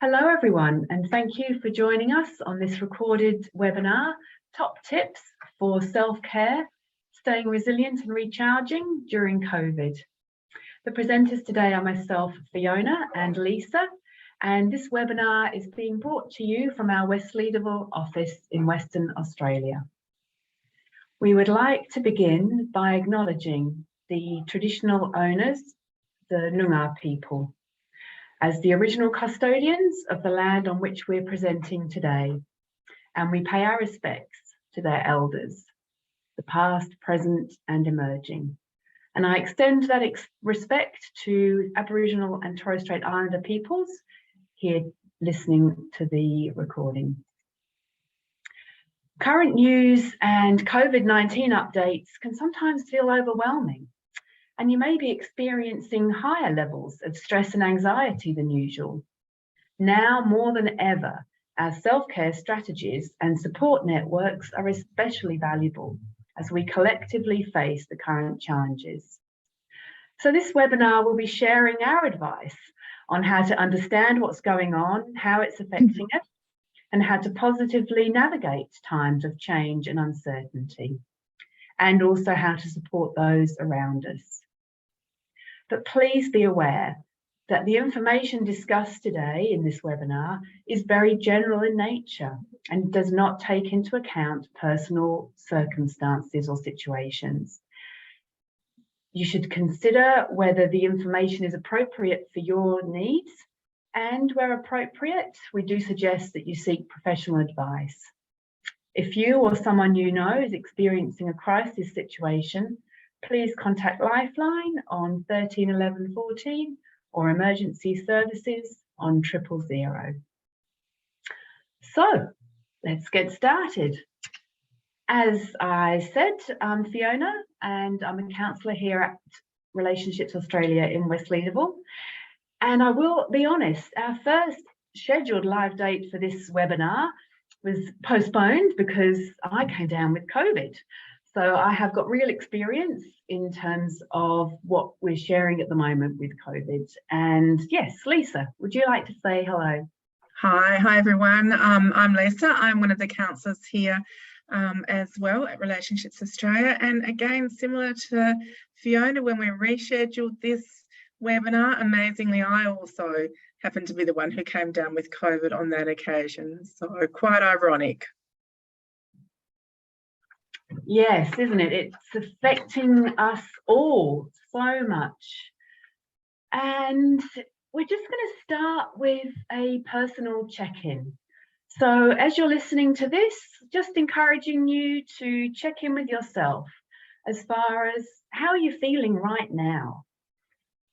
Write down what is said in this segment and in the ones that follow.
Hello everyone, and thank you for joining us on this recorded webinar, Top Tips for Self-Care, Staying Resilient and Recharging During COVID. The presenters today are myself, Fiona, and Lisa, and this webinar is being brought to you from our West Leederville office in Western Australia. We would like to begin by acknowledging the traditional owners, the Noongar people, as the original custodians of the land on which we're presenting today, and we pay our respects to their elders, the past, present and emerging. And I extend that respect to Aboriginal and Torres Strait Islander peoples here listening to the recording. Current news and COVID-19 updates can sometimes feel overwhelming, and you may be experiencing higher levels of stress and anxiety than usual. Now more than ever, our self-care strategies and support networks are especially valuable as we collectively face the current challenges. So this webinar will be sharing our advice on how to understand what's going on, how it's affecting us, and how to positively navigate times of change and uncertainty, and also how to support those around us. But please be aware that the information discussed today in this webinar is very general in nature and does not take into account personal circumstances or situations. You should consider whether the information is appropriate for your needs, and where appropriate, we do suggest that you seek professional advice. If you or someone you know is experiencing a crisis situation, please contact Lifeline on 13 11 14 or emergency services on 000. So let's get started. As I said, I'm Fiona and I'm a counsellor here at Relationships Australia in West Leederville. And I will be honest, our first scheduled live date for this webinar was postponed because I came down with COVID. So I have got real experience in terms of what we're sharing at the moment with COVID. And yes, Lisa, would you like to say hello? Hi everyone. I'm Lisa. I'm one of the counsellors here as well at Relationships Australia. And again, similar to Fiona, when we rescheduled this webinar, amazingly, I also happened to be the one who came down with COVID on that occasion. So quite ironic. Yes, isn't it? It's affecting us all so much. And we're just going to start with a personal check-in. So as you're listening to this, just encouraging you to check in with yourself as far as how are you feeling right now.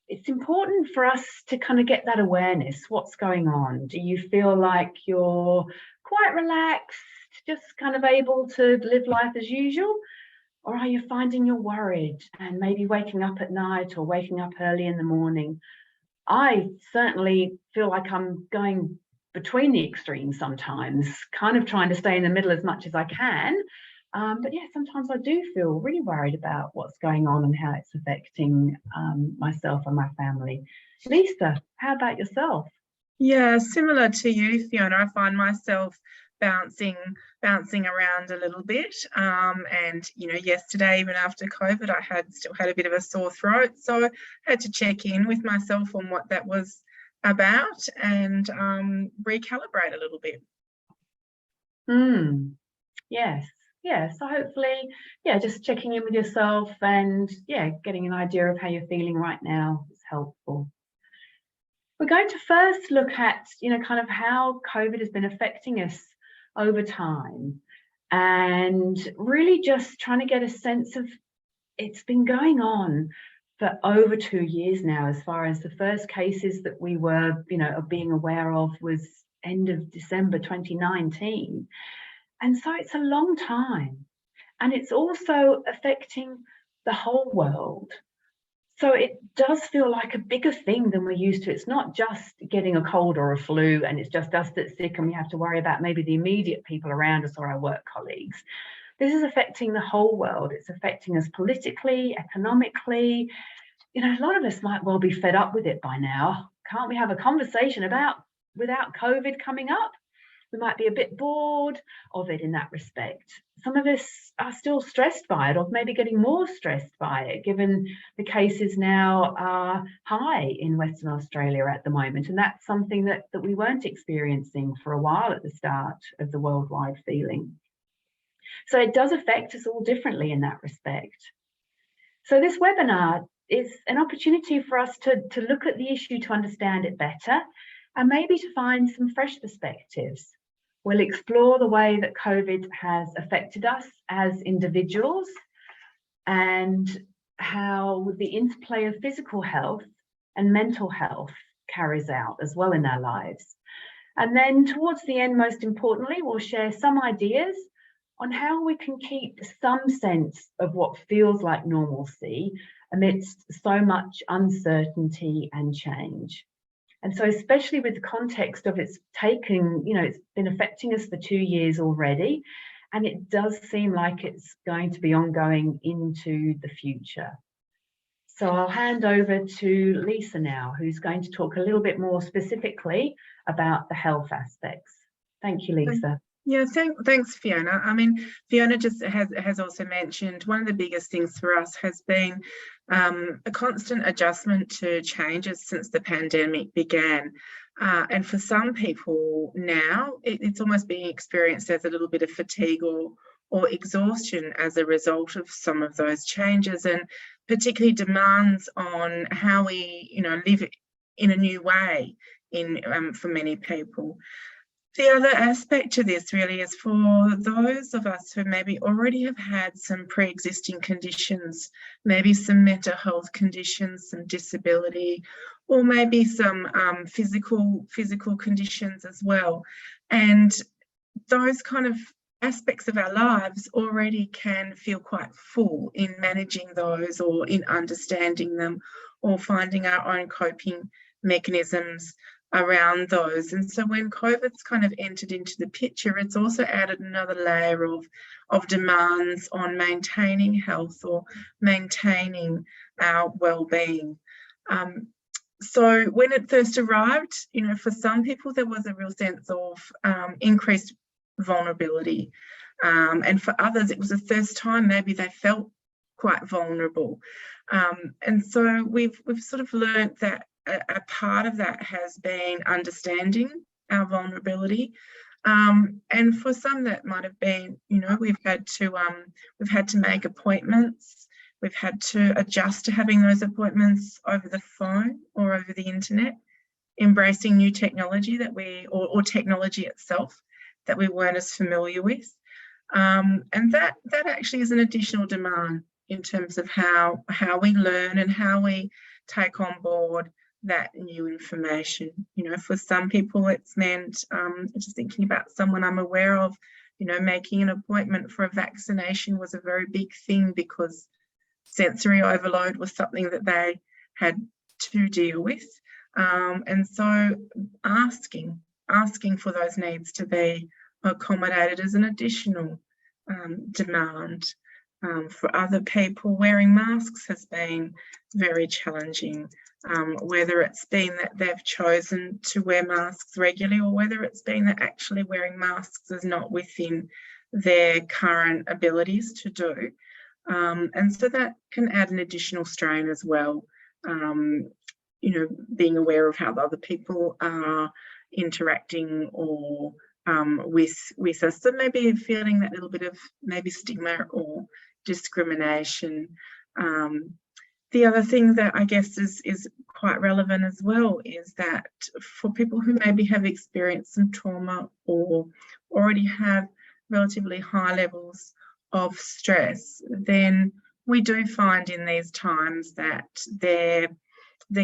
It's important for us to kind of get that awareness. What's going on? Do you feel like you're quite relaxed, just kind of able to live life as usual? Or are you finding you're worried and maybe waking up at night or waking up early in the morning? I certainly feel like I'm going between the extremes sometimes, kind of trying to stay in the middle as much as I can. But yeah, sometimes I do feel really worried about what's going on and how it's affecting myself and my family. Lisa, how about yourself? Yeah, similar to you, Fiona, I find myself bouncing around a little bit. And you know, yesterday, even after COVID, I still had a bit of a sore throat, so I had to check in with myself on what that was about and recalibrate a little bit. Yes. Yeah, so hopefully, yeah, just checking in with yourself and yeah, getting an idea of how you're feeling right now is helpful. We're going to first look at, kind of how COVID has been affecting us over time, and really just trying to get a sense of, it's been going on for over 2 years now, as far as the first cases that we were, being aware of was end of December 2019. And so it's a long time, and it's also affecting the whole world. So it does feel like a bigger thing than we're used to. It's not just getting a cold or a flu and it's just us that's sick and we have to worry about maybe the immediate people around us or our work colleagues. This is affecting the whole world. It's affecting us politically, economically. A lot of us might well be fed up with it by now. Can't we have a conversation about without COVID coming up, we might be a bit bored of it in that respect. Some of us are still stressed by it, or maybe getting more stressed by it, given the cases now are high in Western Australia at the moment. And that's something that we weren't experiencing for a while at the start of the worldwide feeling. So it does affect us all differently in that respect. So this webinar is an opportunity for us to look at the issue, to understand it better, and maybe to find some fresh perspectives. We'll explore the way that COVID has affected us as individuals and how the interplay of physical health and mental health carries out as well in our lives. And then towards the end, most importantly, we'll share some ideas on how we can keep some sense of what feels like normalcy amidst so much uncertainty and change. And so especially with the context of it's taken, it's been affecting us for 2 years already, and it does seem like it's going to be ongoing into the future. So I'll hand over to Lisa now, who's going to talk a little bit more specifically about the health aspects. Thank you, Lisa. Yeah, thanks, Fiona. I mean, Fiona just has also mentioned one of the biggest things for us has been a constant adjustment to changes since the pandemic began. And for some people now, it's almost being experienced as a little bit of fatigue or exhaustion as a result of some of those changes, and particularly demands on how we, live in a new way for many people. The other aspect to this really is for those of us who maybe already have had some pre-existing conditions, maybe some mental health conditions, some disability, or maybe some physical conditions as well. And those kind of aspects of our lives already can feel quite full in managing those, or in understanding them, or finding our own coping mechanisms around those. And so when COVID's kind of entered into the picture, it's also added another layer of demands on maintaining health or maintaining our well-being. So when it first arrived, for some people there was a real sense of increased vulnerability, and for others it was the first time maybe they felt quite vulnerable. And so we've sort of learned that a part of that has been understanding our vulnerability, and for some that might have been, we've had to make appointments, we've had to adjust to having those appointments over the phone or over the internet, embracing new technology or technology itself that we weren't as familiar with, and that actually is an additional demand in terms of how we learn and how we take on board that new information. For some people it's meant, just thinking about someone I'm aware of, making an appointment for a vaccination was a very big thing because sensory overload was something that they had to deal with. And so asking for those needs to be accommodated is an additional demand. For other people, wearing masks has been very challenging, whether it's been that they've chosen to wear masks regularly, or whether it's been that actually wearing masks is not within their current abilities to do. And so that can add an additional strain as well, being aware of how the other people are interacting or with us. So maybe feeling that little bit of maybe stigma or discrimination. The other thing that I guess is quite relevant as well is that for people who maybe have experienced some trauma or already have relatively high levels of stress, then we do find in these times that there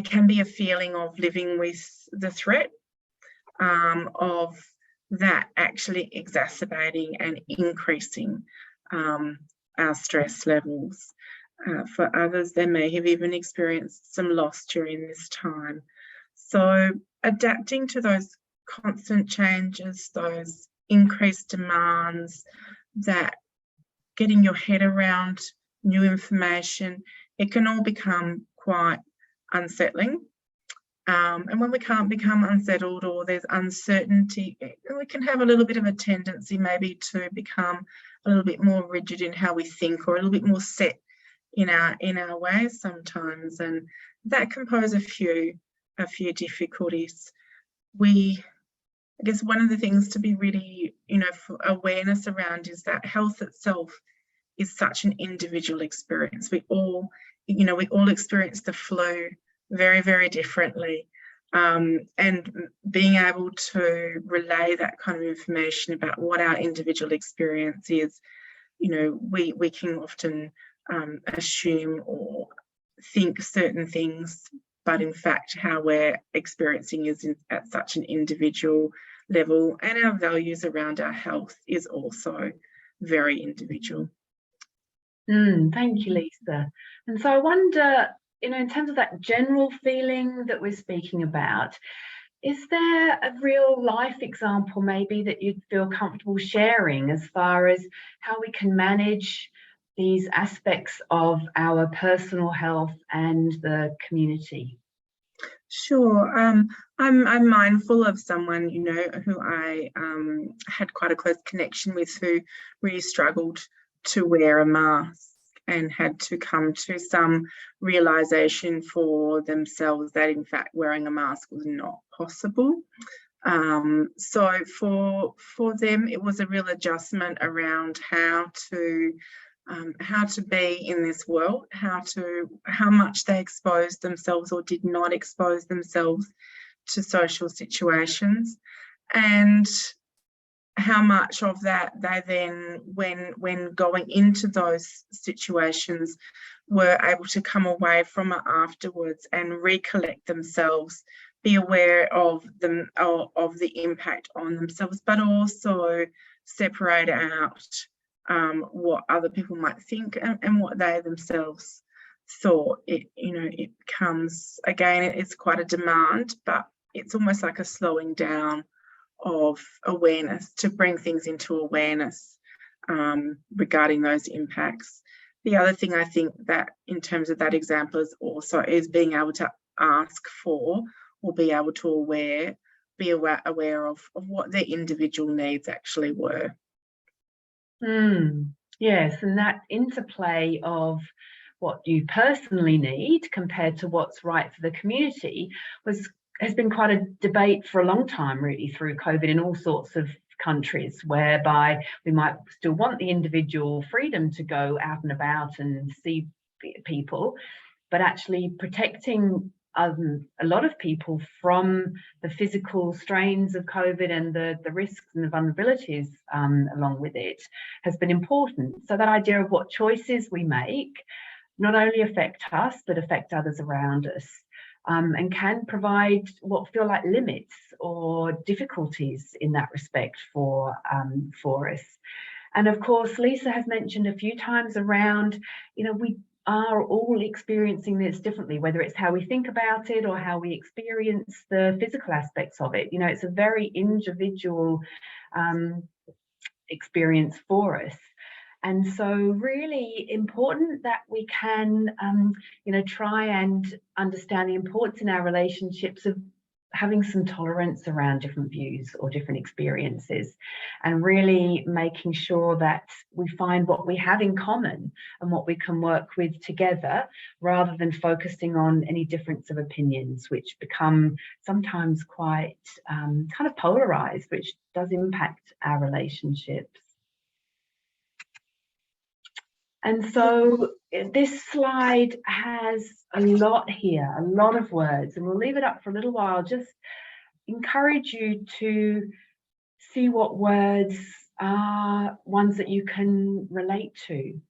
can be a feeling of living with the threat of that actually exacerbating and increasing our stress levels. For others, they may have even experienced some loss during this time. So adapting to those constant changes, those increased demands, that getting your head around new information, it can all become quite unsettling. And when we can't become unsettled or there's uncertainty, we can have a little bit of a tendency maybe to become a little bit more rigid in how we think, or a little bit more set in our ways sometimes, and that can pose a few difficulties. I guess one of the things to be really, for awareness around is that health itself is such an individual experience. We all experience the flu very, very differently. And being able to relay that kind of information about what our individual experience is, we can often assume or think certain things, but in fact how we're experiencing is at such an individual level, and our values around our health is also very individual. Thank you, Lisa. And so I wonder, in terms of that general feeling that we're speaking about, is there a real life example maybe that you'd feel comfortable sharing as far as how we can manage these aspects of our personal health and the community? Sure. I'm mindful of someone, who I had quite a close connection with, who really struggled to wear a mask and had to come to some realization for themselves that in fact wearing a mask was not possible. So for them, it was a real adjustment around how to be in this world, how much they exposed themselves or did not expose themselves to social situations, and how much of that they then, when going into those situations, were able to come away from it afterwards and recollect themselves, be aware of them, of the impact on themselves, but also separate out what other people might think and what they themselves thought. It comes again, it's quite a demand, but it's almost like a slowing down of awareness to bring things into awareness regarding those impacts. The other thing I think that in terms of that example is being able to ask for, or be able to be aware of what their individual needs actually were. Yes, and that interplay of what you personally need compared to what's right for the community has been quite a debate for a long time, really, through COVID in all sorts of countries, whereby we might still want the individual freedom to go out and about and see people, but actually protecting a lot of people from the physical strains of COVID and the risks and the vulnerabilities along with it has been important. So that idea of what choices we make not only affect us, but affect others around us, and can provide what feel like limits or difficulties in that respect for us. And of course, Lisa has mentioned a few times around, we are all experiencing this differently, whether it's how we think about it or how we experience the physical aspects of it. It's a very individual experience for us. And so really important that we can, try and understand the importance in our relationships of having some tolerance around different views or different experiences, and really making sure that we find what we have in common and what we can work with together, rather than focusing on any difference of opinions, which become sometimes quite kind of polarized, which does impact our relationships. And so this slide has a lot here, a lot of words, and we'll leave it up for a little while. Just encourage you to see what words are ones that you can relate to.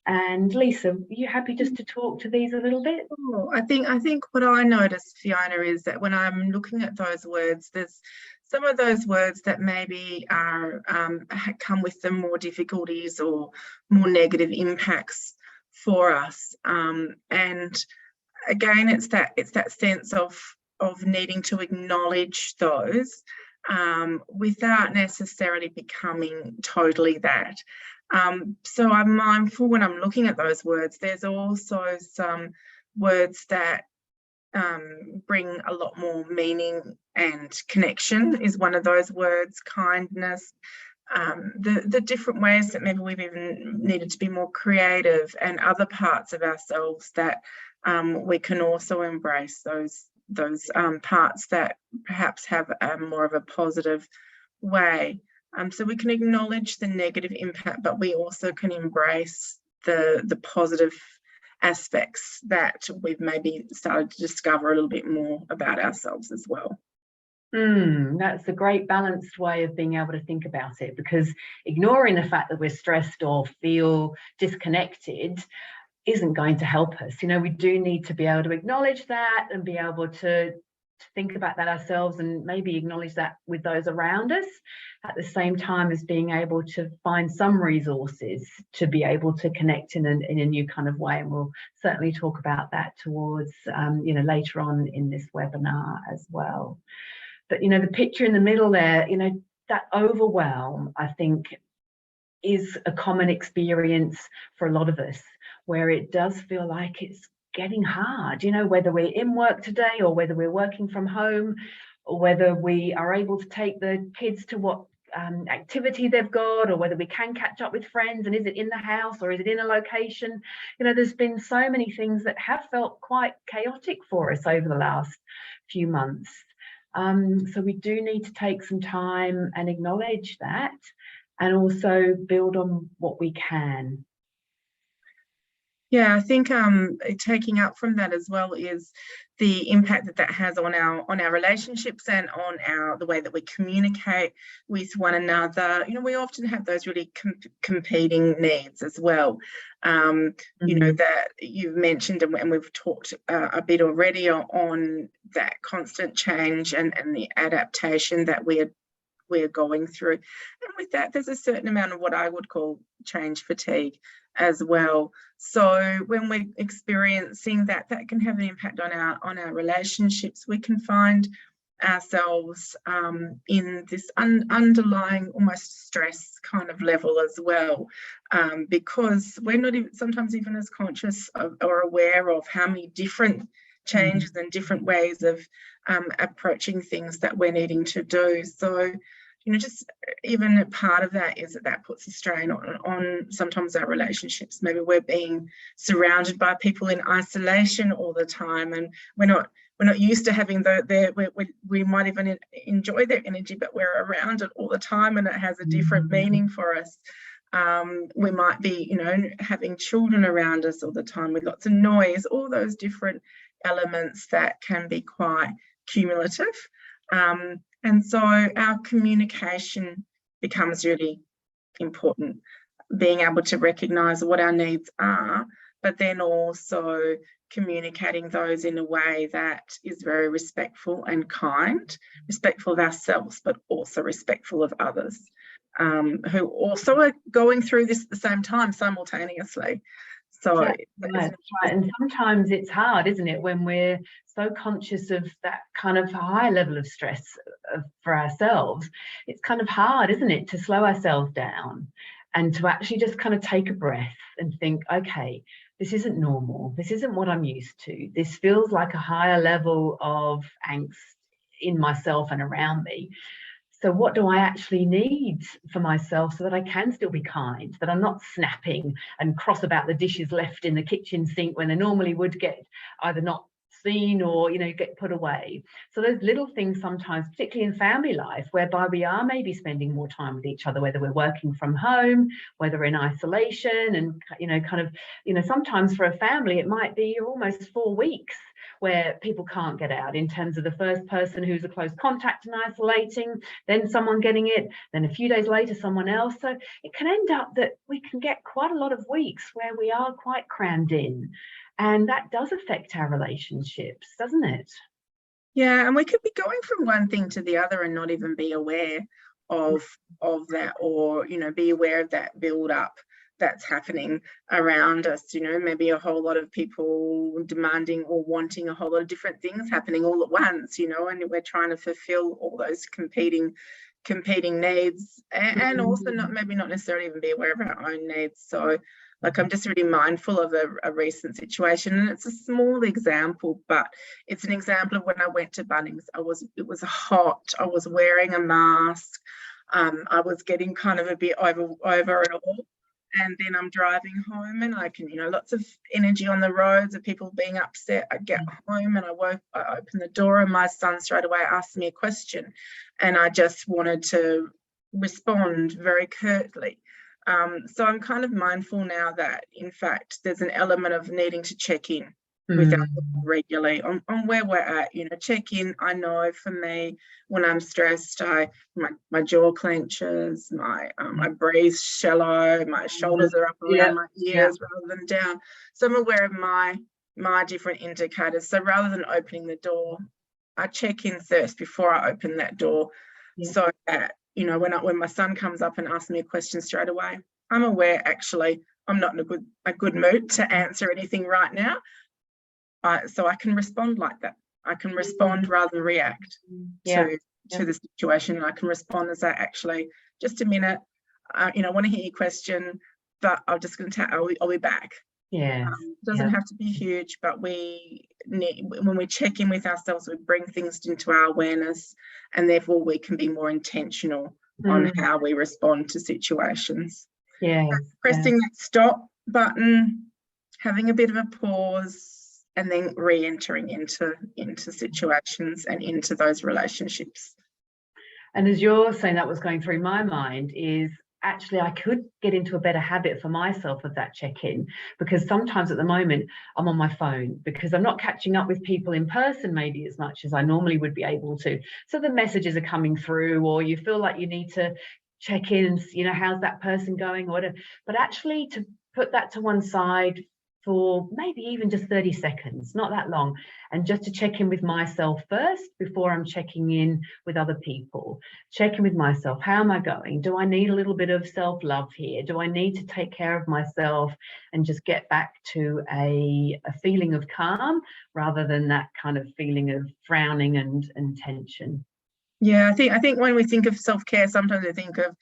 And Lisa, are you happy just to talk to these a little bit? Oh, I think what I noticed, Fiona, is that when I'm looking at those words, there's some of those words that maybe are come with them more difficulties or more negative impacts for us. And again, it's that sense of needing to acknowledge those without necessarily becoming totally that. So I'm mindful when I'm looking at those words. There's also some words that bring a lot more meaning and connection is one of those words, kindness, the different ways that maybe we've even needed to be more creative, and other parts of ourselves that we can also embrace, those parts that perhaps have more of a positive way. So we can acknowledge the negative impact, but we also can embrace the positive aspects that we've maybe started to discover a little bit more about ourselves as well. That's a great balanced way of being able to think about it, because ignoring the fact that we're stressed or feel disconnected isn't going to help us. You know, we do need to be able to acknowledge that and be able to think about that ourselves, and maybe acknowledge that with those around us, at the same time as being able to find some resources to be able to connect in a new kind of way. And we'll certainly talk about that towards later on in this webinar as well. But the picture in the middle there, that overwhelm, I think, is a common experience for a lot of us, where it does feel like it's getting hard, whether we're in work today or whether we're working from home, or whether we are able to take the kids to what activity they've got, or whether we can catch up with friends, and is it in the house or is it in a location. There's been so many things that have felt quite chaotic for us over the last few months. So we do need to take some time and acknowledge that, and also build on what we can. Yeah, I think taking up from that as well is the impact that has on our relationships, and on the way that we communicate with one another. We often have those really competing needs as well. That you've mentioned, and we've talked a bit already on that constant change and the adaptation that we're going through. And with that, there's a certain amount of what I would call change fatigue as well. So when we're experiencing that can have an impact on our relationships. We can find ourselves in this underlying almost stress kind of level as well, because we're not sometimes even as conscious of or aware of how many different changes and different ways of approaching things that we're needing to do. So just even a part of that is that puts a strain on sometimes our relationships. Maybe we're being surrounded by people in isolation all the time, and we're not used to having we might even enjoy their energy, but we're around it all the time, and it has a different meaning for us. We might be, having children around us all the time with lots of noise, all those different elements that can be quite cumulative. And so our communication becomes really important, being able to recognise what our needs are, but then also communicating those in a way that is very respectful and kind, respectful of ourselves, but also respectful of others, who also are going through this at the same time simultaneously. So right. And sometimes it's hard, isn't it, when we're so conscious of that kind of high level of stress for ourselves. It's kind of hard, isn't it, to slow ourselves down and to actually just kind of take a breath and think, okay, this isn't normal. This isn't what I'm used to. This feels like a higher level of angst in myself and around me. So what do I actually need for myself so that I can still be kind, that I'm not snapping and cross about the dishes left in the kitchen sink when they normally would get either not seen or, get put away. So those little things sometimes, particularly in family life, whereby we are maybe spending more time with each other, whether we're working from home, whether we're in isolation, and, sometimes for a family, it might be almost 4 weeks where people can't get out, in terms of the first person who's a close contact and isolating, then someone getting it, then a few days later someone else. So it can end up that we can get quite a lot of weeks where we are quite crammed in, and that does affect our relationships, doesn't it? Yeah, and we could be going from one thing to the other and not even be aware of that, or be aware of that build up that's happening around us. Maybe a whole lot of people demanding or wanting a whole lot of different things happening all at once, and we're trying to fulfill all those competing needs, and also not necessarily even be aware of our own needs. So Like, I'm just really mindful of a recent situation, and it's a small example, but it's an example of when I went to Bunnings. It was hot. I was wearing a mask. I was getting kind of a bit over it all. And then I'm driving home, and I can, lots of energy on the roads of people being upset. I get home and I open the door, and my son straight away asked me a question, and I just wanted to respond very curtly. So I'm kind of mindful now that, in fact, there's an element of needing to check in with ourselves regularly on where we're at. Check in. I know for me, when I'm stressed, my jaw clenches, I breathe shallow, my shoulders are up around my ears rather than down. So I'm aware of my different indicators. So rather than opening the door, I check in first before I open that door, so that when my son comes up and asks me a question straight away, I'm aware actually I'm not in a good mood to answer anything right now. So I can respond like that. I can respond rather than react to the situation. And I can respond and say, actually, just a minute, I want to hear your question, but I'm just going to I'll be back. Yeah. Doesn't have to be huge, but when we check in with ourselves, we bring things into our awareness, and therefore we can be more intentional on how we respond to situations. Pressing that stop button, having a bit of a pause, and then re-entering into situations and into those relationships. And as you're saying, that was going through my mind is, actually, I could get into a better habit for myself of that check-in, because sometimes at the moment I'm on my phone because I'm not catching up with people in person maybe as much as I normally would be able to. So the messages are coming through, or you feel like you need to check in and, how's that person going or whatever. But actually to put that to one side for maybe even just 30 seconds, not that long, and just to check in with myself first before I'm checking in with other people. Check in with myself. How am I going? Do I need a little bit of self-love here? Do I need to take care of myself and just get back to a feeling of calm rather than that kind of feeling of frowning and tension? Yeah, I think when we think of self-care, sometimes we think of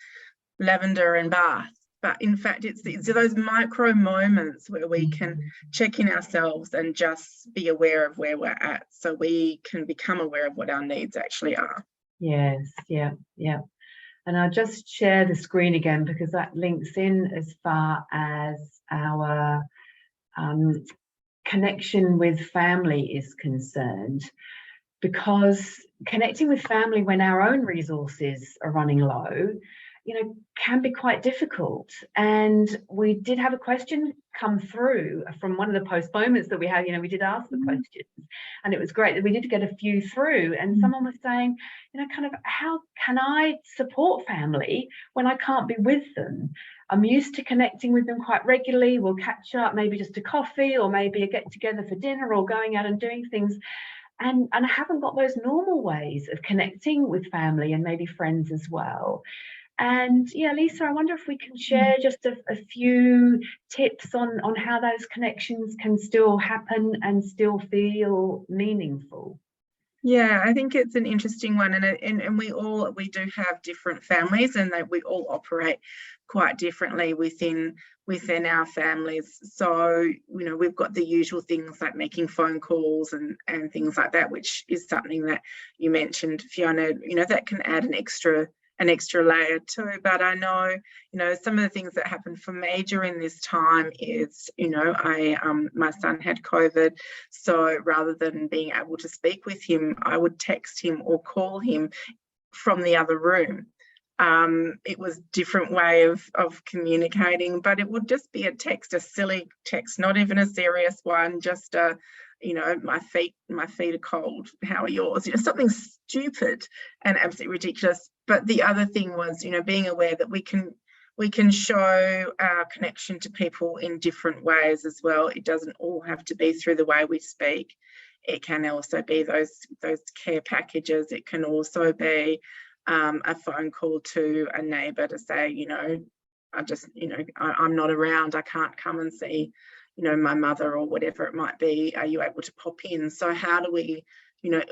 lavender and bath. But in fact, it's those micro moments where we can check in ourselves and just be aware of where we're at, so we can become aware of what our needs actually are. Yes, yeah. And I'll just share the screen again, because that links in as far as our connection with family is concerned. Because connecting with family when our own resources are running low, can be quite difficult. And we did have a question come through from one of the postponements that we had. We did ask the questions, and it was great that we did get a few through. And someone was saying, kind of, how can I support family when I can't be with them? I'm used to connecting with them quite regularly. We'll catch up, maybe just a coffee, or maybe a get together for dinner, or going out and doing things. And I haven't got those normal ways of connecting with family and maybe friends as well. And Lisa, I wonder if we can share just a few tips on how those connections can still happen and still feel meaningful. Yeah, I think it's an interesting one, and we do have different families, and that we all operate quite differently within our families. So we've got the usual things like making phone calls and things like that, which is something that you mentioned, Fiona. That can add an extra layer too. But I know, some of the things that happened for me during this time is, my son had COVID. So rather than being able to speak with him, I would text him or call him from the other room. It was a different way of communicating, but it would just be a silly text, not even a serious one, just my feet are cold, how are yours? Something stupid and absolutely ridiculous. But the other thing was, being aware that we can show our connection to people in different ways as well. It doesn't all have to be through the way we speak. It can also be those care packages. It can also be a phone call to a neighbour to say, I'm not around, I can't come and see my mother, or whatever it might be. Are you able to pop in? So how do we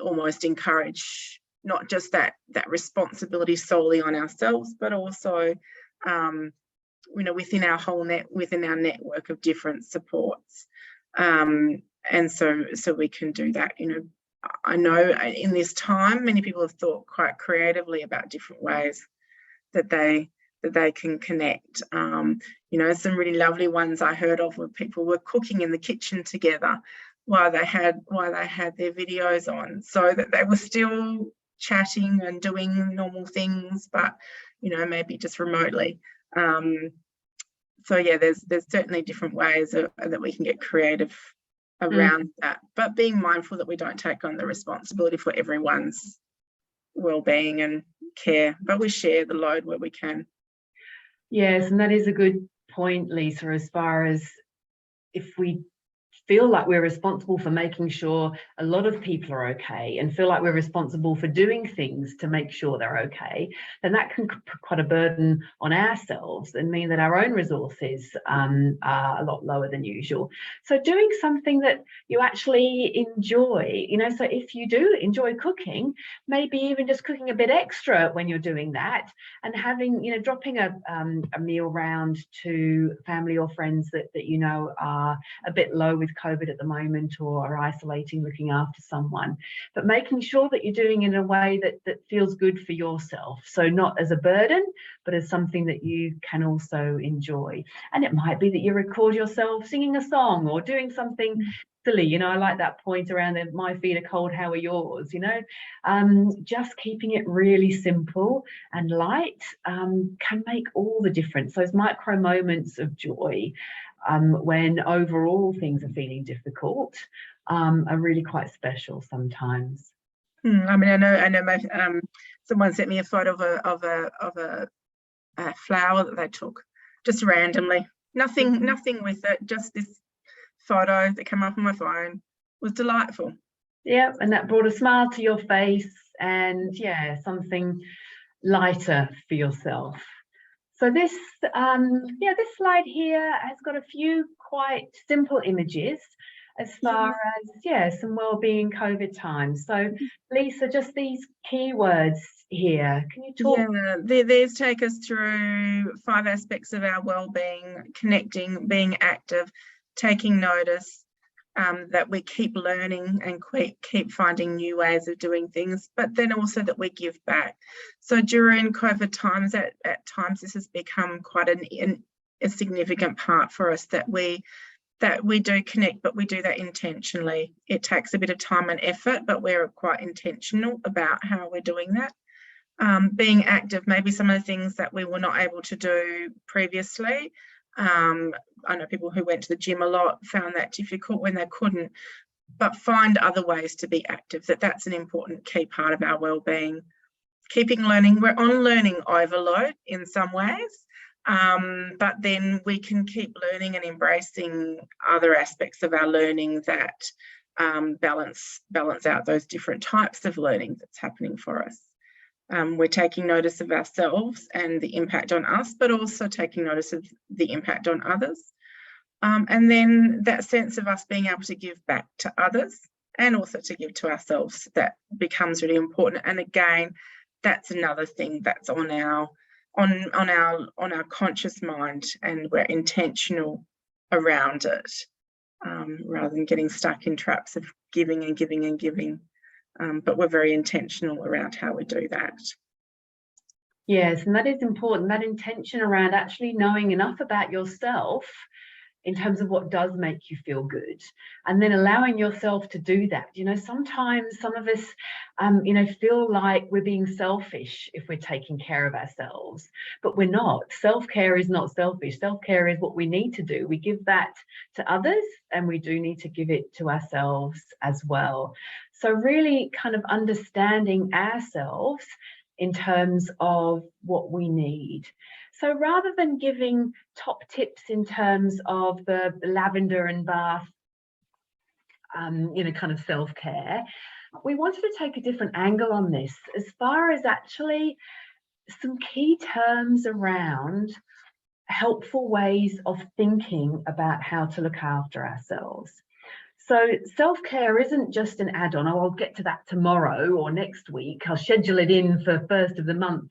almost encourage not just that responsibility solely on ourselves, but also within our network of different supports. And so we can do that. I know in this time, many people have thought quite creatively about different ways that they can connect. Some really lovely ones I heard of where people were cooking in the kitchen together while they had their videos on, so that they were still chatting and doing normal things, but maybe just remotely. So yeah, there's certainly different ways that we can get creative around that, but being mindful that we don't take on the responsibility for everyone's well-being and care, but we share the load where we can. Yes, and that is a good point, Lisa, as far as if we feel like we're responsible for making sure a lot of people are okay and feel like we're responsible for doing things to make sure they're okay, then that can put quite a burden on ourselves and mean that our own resources are a lot lower than usual. So doing something that you actually enjoy, so if you do enjoy cooking, maybe even just cooking a bit extra when you're doing that, and having, dropping a meal round to family or friends that are a bit low with COVID at the moment or are isolating, looking after someone, but making sure that you're doing it in a way that feels good for yourself. So not as a burden, but as something that you can also enjoy. And it might be that you record yourself singing a song or doing something silly. I like that point around my feet are cold, how are yours? Just keeping it really simple and light can make all the difference. Those micro moments of joy when overall things are feeling difficult are really quite special sometimes. I know. Someone sent me a photo of a flower that they took just randomly. Nothing with it. Just this photo that came up on my phone. It was delightful. Yeah, and that brought a smile to your face, and something lighter for yourself. So this slide here has got a few quite simple images as far as some well-being COVID times. So Lisa, just these keywords here, can you talk? These take us through 5 aspects of our well-being: connecting, being active, taking notice, that we keep learning and keep finding new ways of doing things, but then also that we give back. So during COVID times, at times this has become quite a significant part for us, that we do connect, but we do that intentionally. It takes a bit of time and effort, but we're quite intentional about how we're doing that. Being active, maybe some of the things that we were not able to do previously. I know people who went to the gym a lot found that difficult when they couldn't, but find other ways to be active. That's an important key part of our well-being. Keeping learning, we're on learning overload in some ways, but then we can keep learning and embracing other aspects of our learning that balance out those different types of learning that's happening for us. We're taking notice of ourselves and the impact on us, but also taking notice of the impact on others. And then that sense of us being able to give back to others and also to give to ourselves, that becomes really important. And again, that's another thing that's on our conscious mind, and we're intentional around it, rather than getting stuck in traps of giving and giving and giving. But we're very intentional around how we do that. Yes, and that is important, that intention around actually knowing enough about yourself in terms of what does make you feel good, and then allowing yourself to do that. Sometimes some of us, feel like we're being selfish if we're taking care of ourselves, but we're not. Self-care is not selfish. Self-care is what we need to do. We give that to others, and we do need to give it to ourselves as well. So really kind of understanding ourselves in terms of what we need. So rather than giving top tips in terms of the lavender and bath, kind of self-care, we wanted to take a different angle on this as far as actually some key terms around helpful ways of thinking about how to look after ourselves. So self-care isn't just an add-on. I'll get to that tomorrow or next week. I'll schedule it in for first of the month.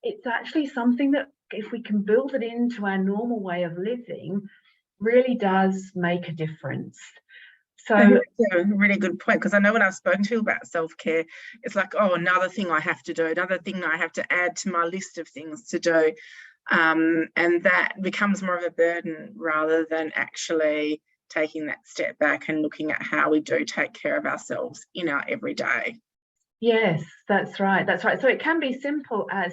It's actually something that if we can build it into our normal way of living, really does make a difference. So that's a really good point, because I know when I've spoken to you about self-care, it's like, oh, another thing I have to do, another thing I have to add to my list of things to do. And that becomes more of a burden rather than actually taking that step back and looking at how we do take care of ourselves in our everyday. yes, that's right. That's right. So it can be simple as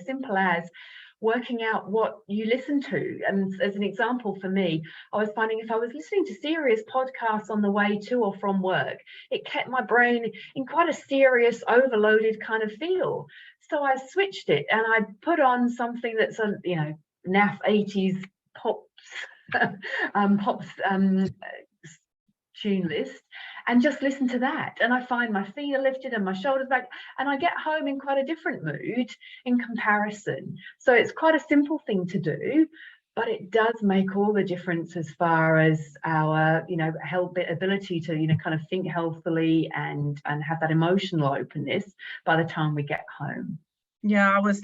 working out what you listen to. And as an example for me, I was finding if I was listening to serious podcasts on the way to or from work, it kept my brain in quite a serious, overloaded kind of feel. So I switched it and I put on something that's a, naff 80s pops tune list, and just listen to that, and I find my feet are lifted and my shoulders back, and I get home in quite a different mood in comparison. So it's quite a simple thing to do, but it does make all the difference as far as our ability to kind of think healthily and have that emotional openness by the time we get home. Yeah, I was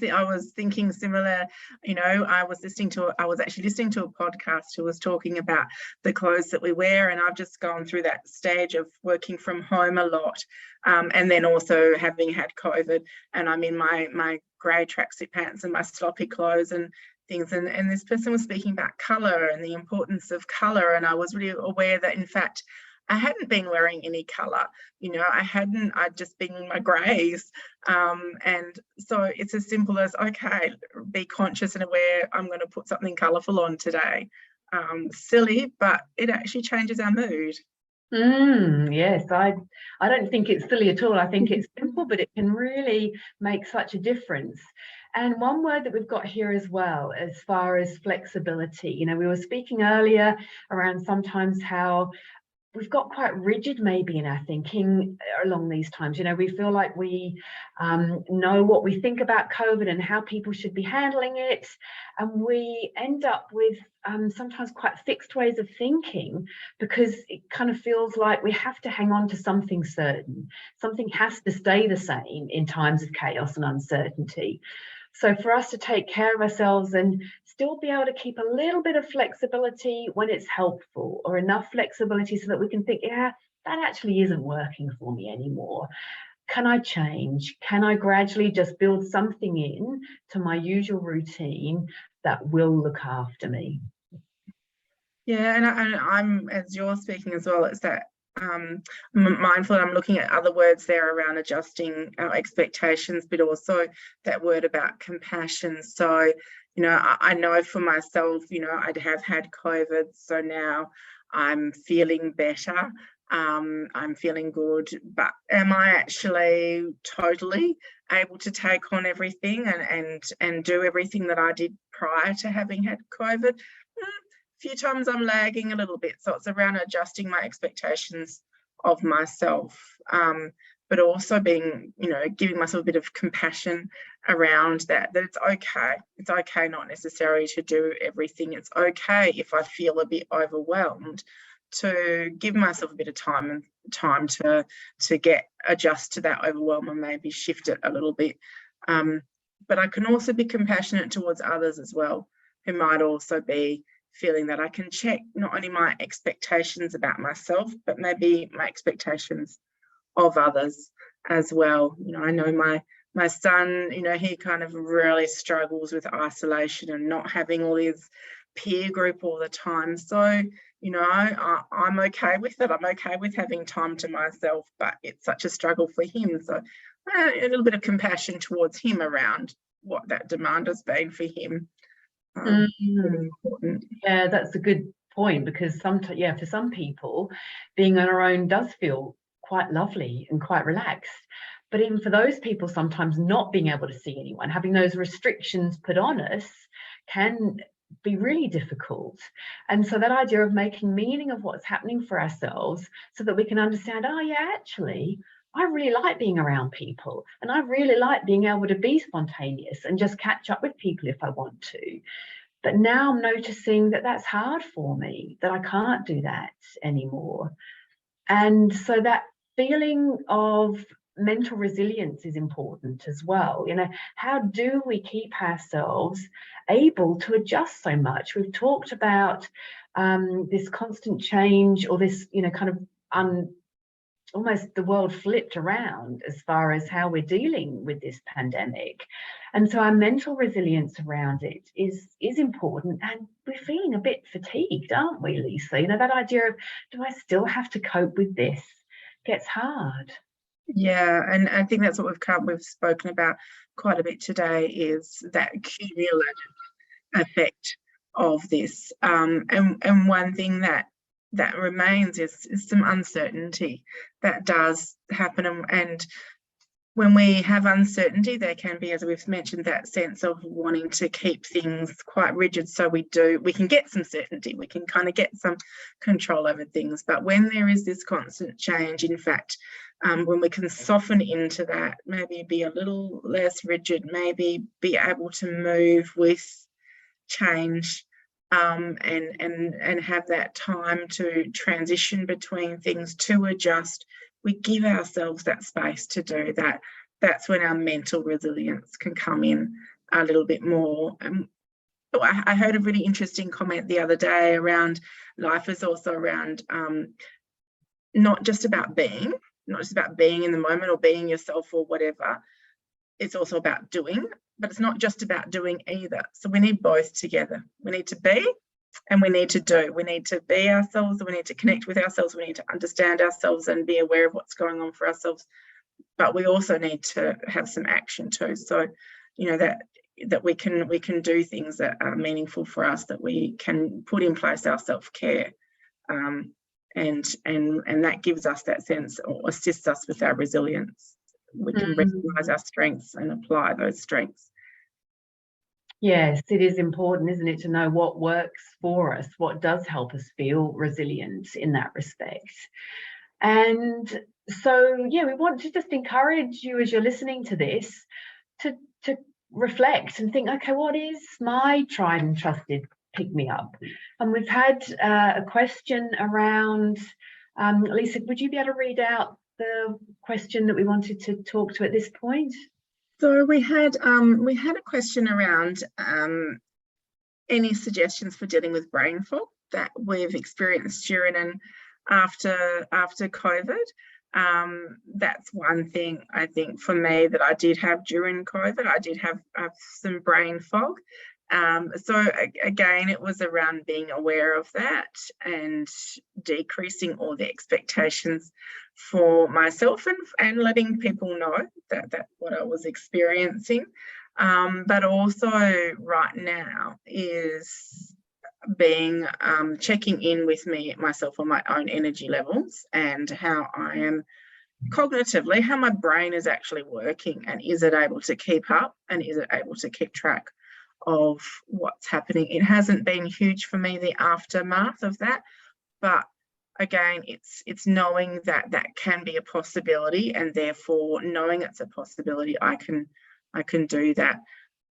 thinking similar. I was actually listening to a podcast who was talking about the clothes that we wear, and I've just gone through that stage of working from home a lot, and then also having had COVID, and I'm in my grey tracksuit pants and my sloppy clothes and things, and this person was speaking about colour and the importance of colour, and I was really aware that in fact I hadn't been wearing any colour, I'd just been in my greys. And so it's as simple as, okay, be conscious and aware, I'm going to put something colourful on today. Silly, but it actually changes our mood. Yes, I don't think it's silly at all. I think it's simple, but it can really make such a difference. And one word that we've got here as well, as far as flexibility, we were speaking earlier around sometimes how we've got quite rigid maybe in our thinking along these times. We feel like we know what we think about COVID and how people should be handling it. And we end up with sometimes quite fixed ways of thinking, because it kind of feels like we have to hang on to something certain. Something has to stay the same in times of chaos and uncertainty. So for us to take care of ourselves and still be able to keep a little bit of flexibility when it's helpful, or enough flexibility so that we can think, yeah, that actually isn't working for me anymore. Can I change? Can I gradually just build something in to my usual routine that will look after me? Yeah, and I'm, as you're speaking as well, it's that mindful, and I'm looking at other words there around adjusting our expectations, but also that word about compassion. So, I know for myself, I'd have had COVID, so now I'm feeling better. I'm feeling good, but am I actually totally able to take on everything and do everything that I did prior to having had COVID? Few times I'm lagging a little bit, so it's around adjusting my expectations of myself, but also being, giving myself a bit of compassion around that it's okay not necessarily to do everything. It's okay if I feel a bit overwhelmed, to give myself a bit of time to adjust to that overwhelm and maybe shift it a little bit. But I can also be compassionate towards others as well, who might also be feeling that I can check not only my expectations about myself, but maybe my expectations of others as well. I know my son, he kind of really struggles with isolation and not having all his peer group all the time. So, I'm okay with it. I'm okay with having time to myself, but it's such a struggle for him. So a little bit of compassion towards him around what that demand has been for him. Really important. Yeah, that's a good point, because sometimes, for some people, being on our own does feel quite lovely and quite relaxed. But even for those people, sometimes not being able to see anyone, having those restrictions put on us, can be really difficult. And so that idea of making meaning of what's happening for ourselves, so that we can understand, oh yeah, actually, I really like being around people, and I really like being able to be spontaneous and just catch up with people if I want to. But now I'm noticing that that's hard for me, that I can't do that anymore. And so that feeling of mental resilience is important as well. How do we keep ourselves able to adjust so much? We've talked about this constant change, or this, kind of almost the world flipped around as far as how we're dealing with this pandemic. And so our mental resilience around it is important. And we're feeling a bit fatigued, aren't we, Lisa? That idea of, do I still have to cope with this? Gets hard. Yeah, and I think that's what we've spoken about quite a bit today, is that cumulative effect of this. And one thing that remains is some uncertainty that does happen. And when we have uncertainty, there can be, as we've mentioned, that sense of wanting to keep things quite rigid. So we can get some certainty, we can kind of get some control over things. But when there is this constant change, in fact, when we can soften into that, maybe be a little less rigid, maybe be able to move with change, and have that time to transition between things, to adjust, we give ourselves that space to do that. That's when our mental resilience can come in a little bit more. I heard a really interesting comment the other day around life is also around not just about being in the moment or being yourself or whatever. It's also about doing, but it's not just about doing either. So we need both together. We need to be and we need to do. We need to be ourselves, we need to connect with ourselves, we need to understand ourselves and be aware of what's going on for ourselves. But we also need to have some action too. So, that we can do things that are meaningful for us, that we can put in place our self-care. And that gives us that sense, or assists us with our resilience. We can recognise our strengths and apply those strengths. Yes, it is important, isn't it, to know what works for us, what does help us feel resilient in that respect. And so, we want to just encourage you, as you're listening to this, to reflect and think, okay, what is my tried and trusted pick-me-up? And we've had a question around, Lisa, would you be able to read out the question that we wanted to talk to at this point? So we had a question around any suggestions for dealing with brain fog that we've experienced during and after COVID. That's one thing I think for me that I did have during COVID. I did have some brain fog. So again, it was around being aware of that and decreasing all the expectations for myself and letting people know that what I was experiencing. But also right now is being checking in with myself on my own energy levels and how I am cognitively, how my brain is actually working, and is it able to keep up, and is it able to keep track of what's happening. It hasn't been huge for me, the aftermath of that, but again, it's knowing that can be a possibility, and therefore knowing it's a possibility, I can do that.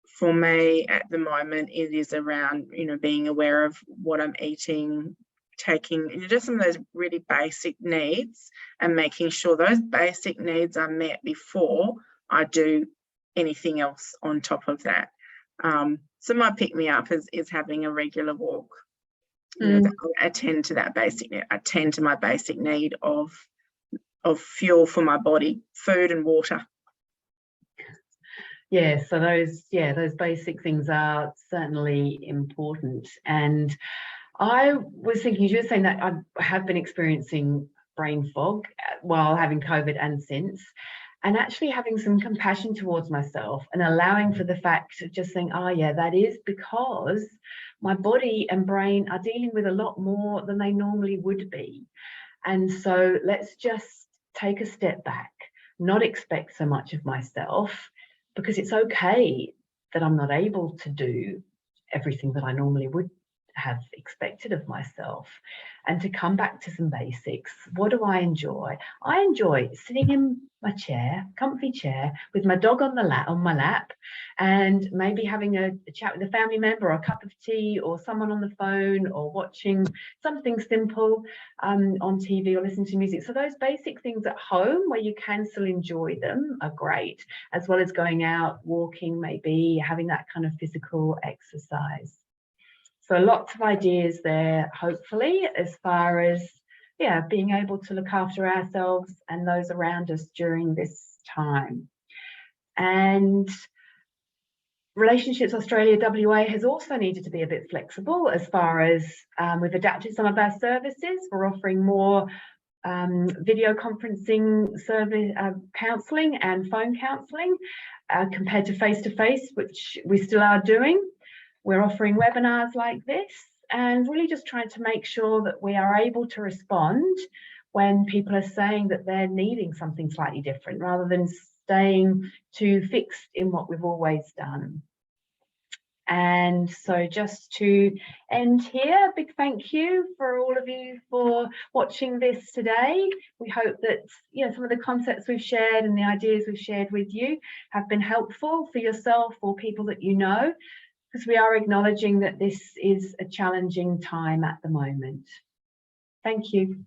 For me at the moment, it is around being aware of what I'm eating, taking just some of those really basic needs and making sure those basic needs are met before I do anything else on top of that. So my pick-me-up is having a regular walk. I attend to that basic need. I attend to my basic need of fuel for my body, food and water. Yeah, so those basic things are certainly important. And I was thinking, as you were saying, that I have been experiencing brain fog while having COVID and since, and actually having some compassion towards myself and allowing for the fact of just saying, oh yeah, that is because my body and brain are dealing with a lot more than they normally would be. And so let's just take a step back, not expect so much of myself, because it's okay that I'm not able to do everything that I normally would have expected of myself, and to come back to some basics. What do I enjoy? I enjoy sitting in my chair, comfy chair, with my dog on my lap, and maybe having a chat with a family member, or a cup of tea, or someone on the phone, or watching something simple on TV, or listening to music. So those basic things at home where you can still enjoy them are great, as well as going out, walking, maybe having that kind of physical exercise. So lots of ideas there, hopefully, as far as, yeah, being able to look after ourselves and those around us during this time. And Relationships Australia WA has also needed to be a bit flexible as far as we've adapted some of our services. We're offering more video conferencing service, counselling and phone counselling compared to face-to-face, which we still are doing. We're offering webinars like this, and really just trying to make sure that we are able to respond when people are saying that they're needing something slightly different, rather than staying too fixed in what we've always done. And so just to end here, a big thank you for all of you for watching this today. We hope that, you know, some of the concepts we've shared and the ideas we've shared with you have been helpful for yourself or people that you know, because we are acknowledging that this is a challenging time at the moment. Thank you.